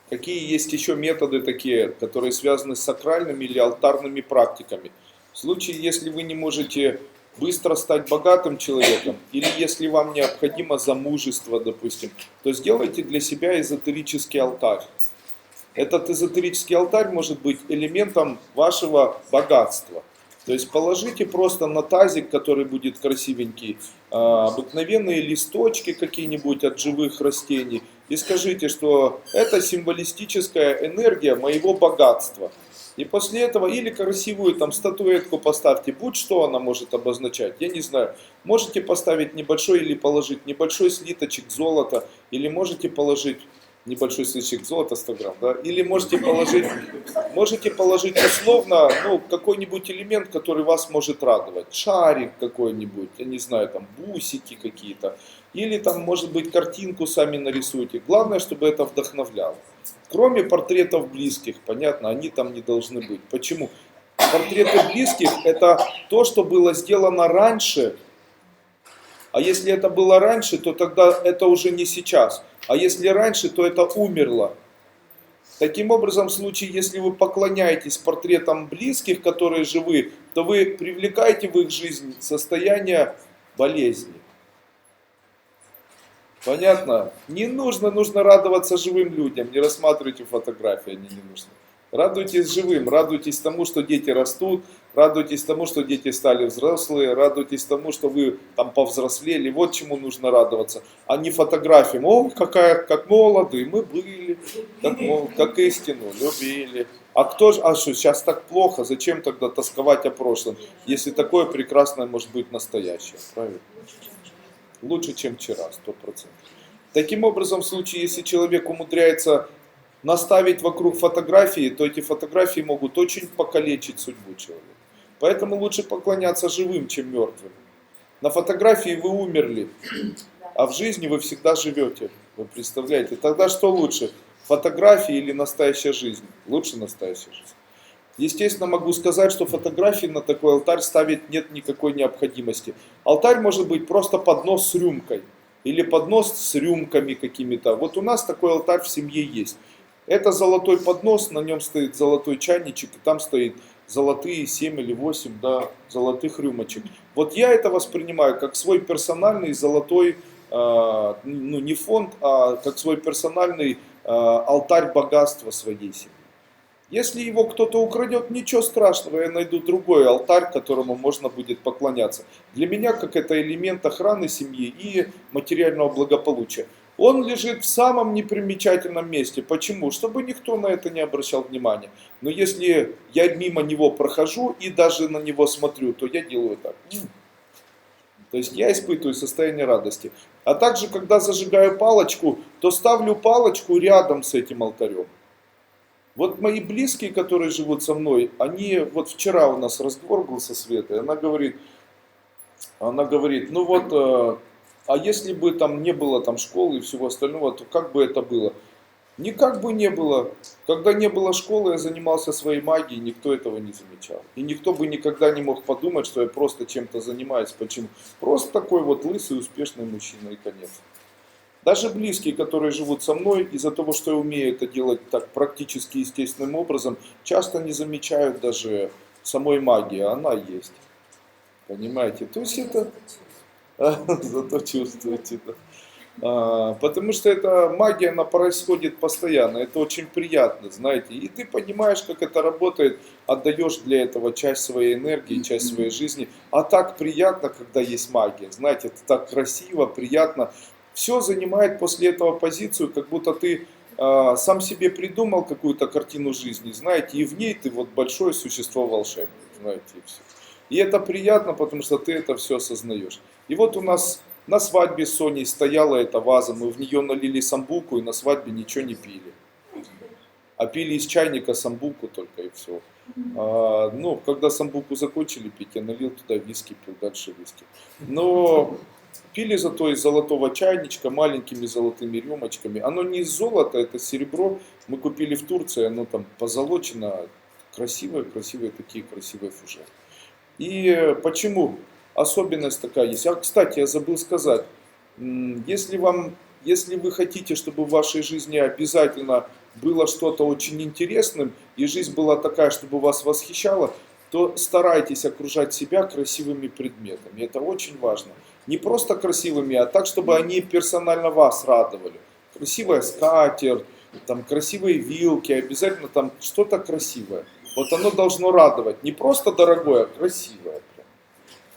Какие есть еще методы такие, которые связаны с сакральными или алтарными практиками? В случае, если вы не можете быстро стать богатым человеком, или если вам необходимо замужество, допустим, то сделайте для себя эзотерический алтарь. Этот эзотерический алтарь может быть элементом вашего богатства. То есть положите просто на тазик, который будет красивенький, обыкновенные листочки какие-нибудь от живых растений и скажите, что это символистическая энергия моего богатства. И после этого или красивую там статуэтку поставьте, будь что она может обозначать, я не знаю. Можете поставить небольшой или положить небольшой слиточек золота, или можете положить небольшой слиточек золота 100 грамм, да? Или можете положить условно, ну, какой-нибудь элемент, который вас может радовать. Шарик какой-нибудь, я не знаю, там бусики какие-то. Или там, может быть, картинку сами нарисуйте. Главное, чтобы это вдохновляло. Кроме портретов близких, понятно, они там не должны быть. Почему? Портреты близких это то, что было сделано раньше. А если это было раньше, то тогда это уже не сейчас. А если раньше, то это умерло. Таким образом, в случае, если вы поклоняетесь портретам близких, которые живы, то вы привлекаете в их жизнь состояние болезни. Понятно? Не нужно радоваться живым людям, не рассматривайте фотографии, они не нужны. Радуйтесь живым, радуйтесь тому, что дети растут, радуйтесь тому, что дети стали взрослые, радуйтесь тому, что вы там повзрослели, вот чему нужно радоваться, а не фотографиям. О, как молоды мы были, как истину любили. А что, сейчас так плохо, зачем тогда тосковать о прошлом, если такое прекрасное может быть настоящее, правильно? Лучше, чем вчера, 100%. Таким образом, в случае, если человек умудряется наставить вокруг фотографии, то эти фотографии могут очень покалечить судьбу человека. Поэтому лучше поклоняться живым, чем мертвым. На фотографии вы умерли, а в жизни вы всегда живете. Вы представляете? Тогда что лучше? Фотографии или настоящая жизнь? Лучше настоящая жизнь. Естественно, могу сказать, что фотографии на такой алтарь ставить нет никакой необходимости. Алтарь может быть просто поднос с рюмкой. Или поднос с рюмками какими-то. Вот у нас такой алтарь в семье есть. Это золотой поднос, на нем стоит золотой чайничек, и там стоит золотые 7 или 8 золотых рюмочек. Вот я это воспринимаю как свой персональный золотой, ну не фонд, а как свой персональный алтарь богатства своей семьи. Если его кто-то украдет, ничего страшного, я найду другой алтарь, которому можно будет поклоняться. Для меня, как это элемент охраны семьи и материального благополучия. Он лежит в самом непримечательном месте. Почему? Чтобы никто на это не обращал внимания. Но если я мимо него прохожу и даже на него смотрю, то я делаю так. То есть я испытываю состояние радости. А также, когда зажигаю палочку, то ставлю палочку рядом с этим алтарем. Вот мои близкие, которые живут со мной, они, вот вчера у нас разговор был со Светой, она говорит, ну вот, а если бы там не было там школы и всего остального, то как бы это было? Никак бы не было. Когда не было школы, я занимался своей магией, никто этого не замечал. И никто бы никогда не мог подумать, что я просто чем-то занимаюсь. Почему? Просто такой вот лысый, успешный мужчина и конец. Даже близкие, которые живут со мной, из-за того, что я умею это делать так практически естественным образом, часто не замечают даже самой магии, а она есть. Понимаете? То есть это... Зато чувствуете, да. Потому что эта магия, она происходит постоянно, это очень приятно, знаете. И ты понимаешь, как это работает, отдаешь для этого часть своей энергии, часть своей жизни. А так приятно, когда есть магия, знаете, это так красиво, приятно. Все занимает после этого позицию, как будто ты сам себе придумал какую-то картину жизни, знаете, и в ней ты вот большое существо волшебное, знаете, и все. И это приятно, потому что ты это все осознаешь. И вот у нас на свадьбе с Соней стояла эта ваза, мы в нее налили самбуку и на свадьбе ничего не пили. А пили из чайника самбуку только и все. Ну, когда самбуку закончили пить, я налил туда виски, пил дальше виски. Но пили зато из золотого чайничка, маленькими золотыми рюмочками. Оно не из золота, это серебро. Мы купили в Турции, оно там позолочено. Красивые такие красивые фужеры. И почему? Особенность такая есть. Кстати, я забыл сказать, если вы хотите, чтобы в вашей жизни обязательно было что-то очень интересным, и жизнь была такая, чтобы вас восхищала, то старайтесь окружать себя красивыми предметами. Это очень важно. Не просто красивыми, а так, чтобы они персонально вас радовали. Красивая скатерть, там красивые вилки, обязательно там что-то красивое. Вот оно должно радовать. Не просто дорогое, а красивое.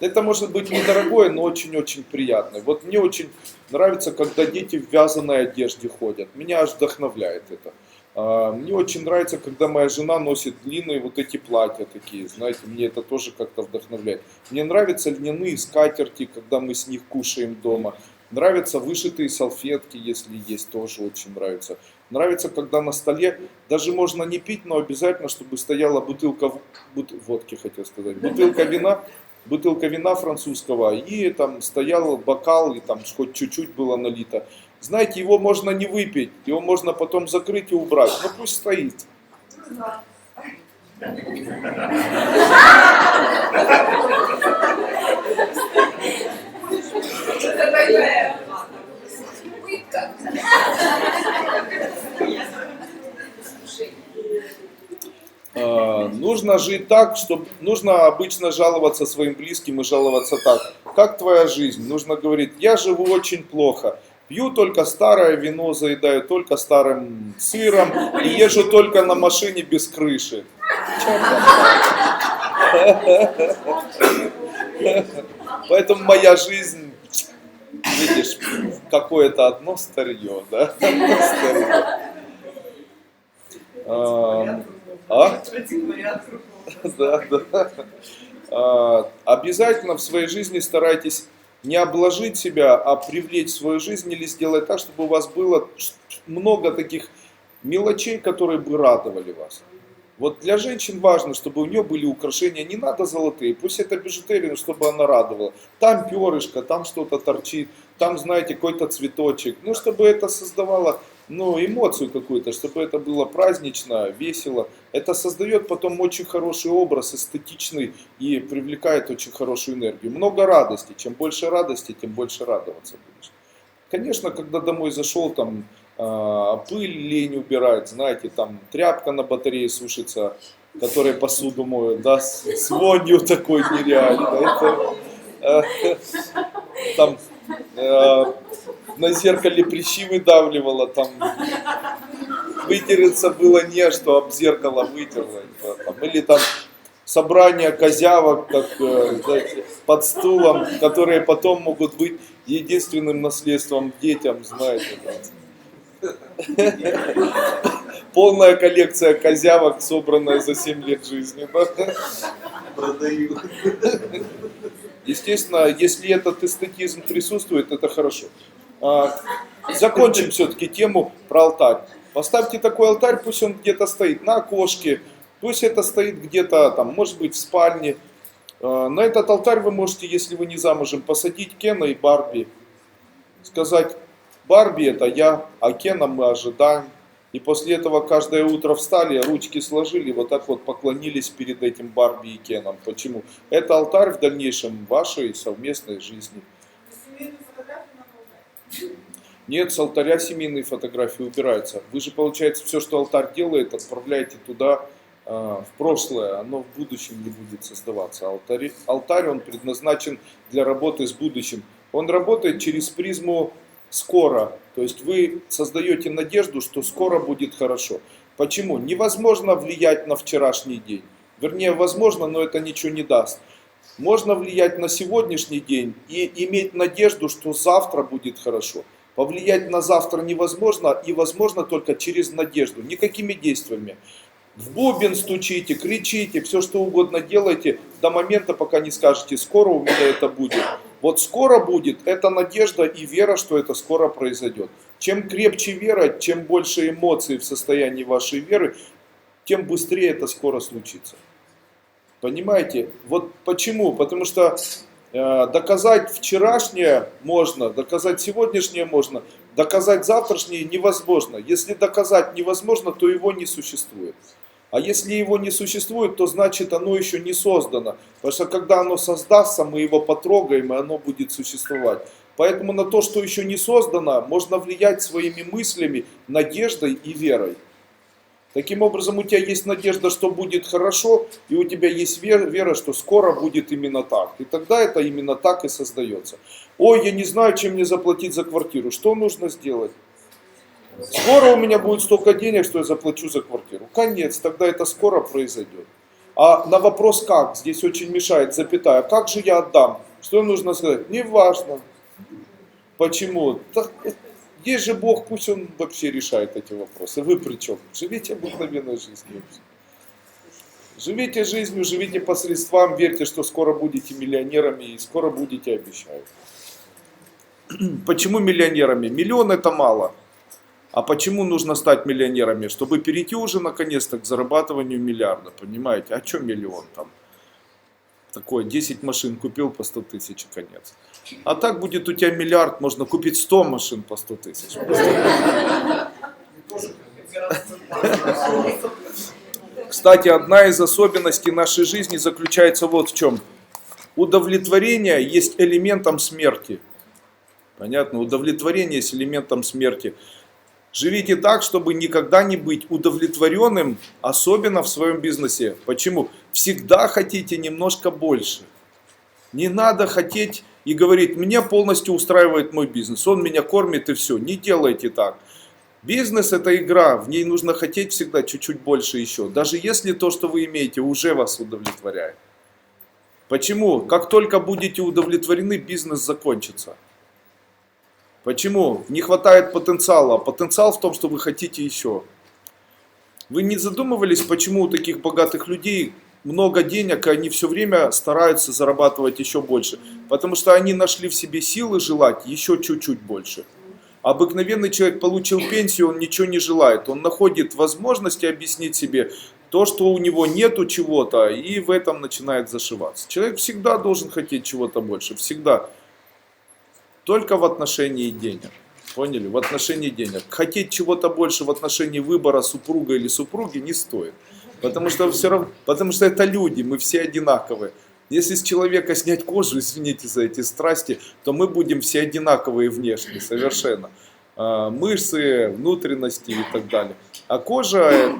Это может быть недорогое, но очень-очень приятное. Вот мне очень нравится, когда дети в вязаной одежде ходят. Меня аж вдохновляет это. Мне очень нравится, когда моя жена носит длинные вот эти платья такие, знаете, мне это тоже как-то вдохновляет. Мне нравятся льняные скатерти, когда мы с них кушаем дома. Нравятся вышитые салфетки, если есть, тоже очень нравится. Нравится, когда на столе, даже можно не пить, но обязательно, чтобы стояла бутылка водки, хотел сказать, бутылка вина французского, и там стоял бокал, и там хоть чуть-чуть было налито. Знаете, его можно не выпить, его можно потом закрыть и убрать, но пусть стоит. Нужно жить так, что нужно обычно жаловаться своим близким и жаловаться так. Как твоя жизнь? Нужно говорить, я живу очень плохо. Пью только старое вино, заедаю только старым сыром и езжу только на машине без крыши. Поэтому моя жизнь, видишь, какое-то одно старье, да? Да, да. Обязательно в своей жизни старайтесь не обложить себя, а привлечь в свою жизнь или сделать так, чтобы у вас было много таких мелочей, которые бы радовали вас. Вот для женщин важно, чтобы у нее были украшения, не надо золотые, пусть это бижутерия, но чтобы она радовала. Там перышко, там что-то торчит, там, знаете, какой-то цветочек. Ну, чтобы это создавало, эмоцию какую-то, чтобы это было празднично, весело. Это создает потом очень хороший образ, эстетичный и привлекает очень хорошую энергию. Много радости. Чем больше радости, тем больше радоваться будешь. Конечно, когда домой зашел, там пыль лень убирать, знаете, там тряпка на батарее сушится, которой посуду моют, да, с вонью такой нереально. Там на зеркале прыщи выдавливала, там вытереться было не что, об зеркало вытерла. Или там собрание козявок, как под стулом, которые потом могут быть единственным наследством детям, знаете. Полная коллекция козявок, собранная за 7 лет жизни. Продаю. Естественно, если этот эстетизм присутствует, это хорошо. Закончим все-таки тему про алтарь. Поставьте такой алтарь, пусть он где-то стоит на окошке, пусть это стоит где-то там, может быть, в спальне. На этот алтарь вы можете, если вы не замужем, посадить Кена и Барби. Сказать, Барби это я, а Кена мы ожидаем. И после этого каждое утро встали, ручки сложили, вот так вот поклонились перед этим Барби и Кеном. Почему? Это алтарь в дальнейшем вашей совместной жизни. Нет, с алтаря семейные фотографии убираются. Вы же, получается, все, что алтарь делает, отправляете туда, в прошлое. Оно в будущем не будет создаваться. Алтарь, он предназначен для работы с будущим. Он работает через призму скоро. То есть вы создаете надежду, что скоро будет хорошо. Почему? Невозможно влиять на вчерашний день. Вернее, возможно, но это ничего не даст. Можно влиять на сегодняшний день и иметь надежду, что завтра будет хорошо. Повлиять на завтра невозможно и возможно только через надежду, никакими действиями. В бубен стучите, кричите, все что угодно делайте до момента, пока не скажете, скоро у меня это будет. Вот скоро будет, это надежда и вера, что это скоро произойдет. Чем крепче вера, чем больше эмоций в состоянии вашей веры, тем быстрее это скоро случится. Понимаете? Вот почему? Потому что доказать вчерашнее можно, доказать сегодняшнее можно, доказать завтрашнее невозможно. Если доказать невозможно, то его не существует. А если его не существует, то значит оно еще не создано. Потому что когда оно создастся, мы его потрогаем, и оно будет существовать. Поэтому на то, что еще не создано, можно влиять своими мыслями, надеждой и верой. Таким образом, у тебя есть надежда, что будет хорошо, и у тебя есть вера, что скоро будет именно так. И тогда это именно так и создается. Ой, я не знаю, чем мне заплатить за квартиру. Что нужно сделать? Скоро у меня будет столько денег, что я заплачу за квартиру. Конец, тогда это скоро произойдет. А на вопрос как, здесь очень мешает запятая. Как же я отдам? Что нужно сказать? Неважно. Почему? Так, есть же Бог, пусть Он вообще решает эти вопросы. Вы при чем? Живите обыкновенной жизнью. Живите жизнью, живите по средствам, верьте, что скоро будете миллионерами и скоро будете, обещаю. Почему миллионерами? Миллион это мало. А почему нужно стать миллионерами? Чтобы перейти уже наконец-то к зарабатыванию миллиарда, понимаете? А что миллион там? Такое, 10 машин купил по 100 тысяч, конец. А так будет у тебя миллиард, можно купить 100 машин по 100 тысяч. Кстати, одна из особенностей нашей жизни заключается вот в чем. Удовлетворение есть элементом смерти. Понятно? Удовлетворение есть элементом смерти. Живите так, чтобы никогда не быть удовлетворенным, особенно в своем бизнесе. Почему? Всегда хотите немножко больше. Не надо хотеть и говорить, меня полностью устраивает мой бизнес, он меня кормит и все. Не делайте так. Бизнес это игра, в ней нужно хотеть всегда чуть-чуть больше еще. Даже если то, что вы имеете, уже вас удовлетворяет. Почему? Как только будете удовлетворены, бизнес закончится. Почему? Не хватает потенциала. Потенциал в том, что вы хотите еще. Вы не задумывались, почему у таких богатых людей много денег, и они все время стараются зарабатывать еще больше? Потому что они нашли в себе силы желать еще чуть-чуть больше. Обыкновенный человек получил пенсию, он ничего не желает. Он находит возможности объяснить себе то, что у него нету чего-то, и в этом начинает зашиваться. Человек всегда должен хотеть чего-то больше. Всегда. Только в отношении денег. Поняли? В отношении денег. Хотеть чего-то больше в отношении выбора супруга или супруги не стоит. Потому что это люди, мы все одинаковые. Если с человека снять кожу, извините за эти страсти, то мы будем все одинаковые внешне, совершенно. Мышцы, внутренности и так далее. А кожа,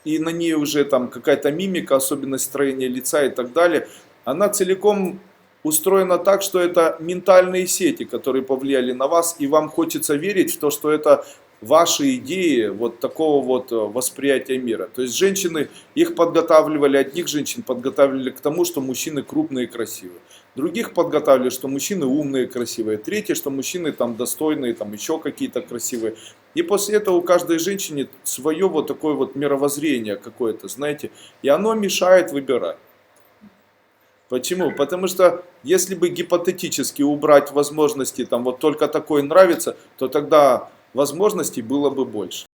и на ней уже там какая-то мимика, особенность строения лица и так далее, она целиком устроена так, что это ментальные сети, которые повлияли на вас, и вам хочется верить в то, что это ваши идеи вот такого вот восприятия мира. То есть женщины, их подготавливали, одних женщин подготавливали к тому, что мужчины крупные и красивые. Других подготавливали, что мужчины умные и красивые. Третьи, что мужчины там достойные, там еще какие-то красивые. И после этого у каждой женщины свое вот такое вот мировоззрение какое-то, знаете, и оно мешает выбирать. Почему? Потому что если бы гипотетически убрать возможности, там вот только такой нравится, то тогда возможностей было бы больше.